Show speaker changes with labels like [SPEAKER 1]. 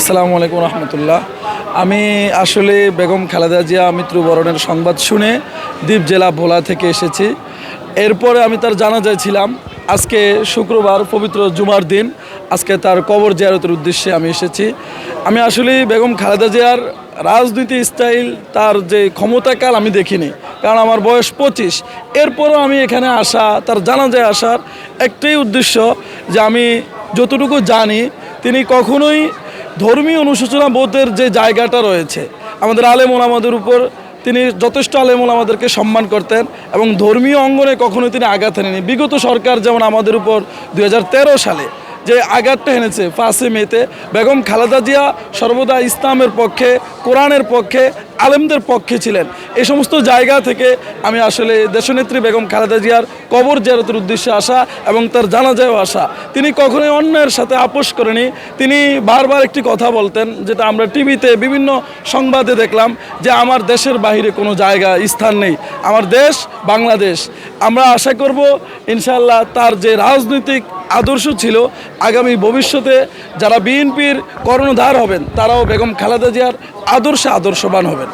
[SPEAKER 1] আসসালামু আলাইকুম রহমতুল্লাহ। আমি আসলে বেগম খালেদা জিয়া মৃত্যুবরণের সংবাদ শুনে দ্বীপ জেলা ভোলা থেকে এসেছি। এরপরে আমি তার জানাজায় ছিলাম। আজকে শুক্রবার পবিত্র জুমার দিন, আজকে তার কবর জিয়ারতের উদ্দেশ্যে আমি এসেছি। আমি আসলে বেগম খালেদা জিয়ার রাজনীতি স্টাইল, তার যে ক্ষমতাকাল আমি দেখিনি, কারণ আমার বয়স 25। এরপরও আমি এখানে আসা, তার জানাজায় আসার একটাই উদ্দেশ্য যে আমি যতটুকু জানি তিনি কখনোই ধর্মীয় অনুশোচনা বোধের যে জায়গাটা রয়েছে আমাদের আলেম ওলামাদের উপর, তিনি যথেষ্ট আলেম ওলামাদেরকে সম্মান করতেন এবং ধর্মীয় অঙ্গনে কখনোই তিনি আঘাত হানেনি। বিগত সরকার যেমন আমাদের উপর 2013 সালে যে আঘাতটা এনেছে 5 মেতে, বেগম খালেদা জিয়া সর্বদা ইসলামের পক্ষে, কোরআনের পক্ষে, আলেমদের পক্ষে ছিলেন। এই সমস্ত জায়গা থেকে আমি আসলে দেশনেত্রী বেগম খালেদা জিয়ার কবর জিয়ারতের উদ্দেশ্যে আসা এবং তার জানাজায়ও আসা। তিনি কখনোই অন্যের সাথে আপোষ করেনি। তিনি বারবার একটি কথা বলতেন, যেটা আমরা টিভিতে বিভিন্ন সংবাদে দেখলাম, যে আমার দেশের বাইরে কোনো জায়গা স্থান নেই, আমার দেশ বাংলাদেশ। আমরা আশা করব ইনশাআল্লাহ তার যে রাজনৈতিক আদর্শ ছিল, আগামী ভবিষ্যতে যারা বিএনপির কর্ণধার হবেন তারাও বেগম খালেদা জিয়ার আদর্শবান হবেন।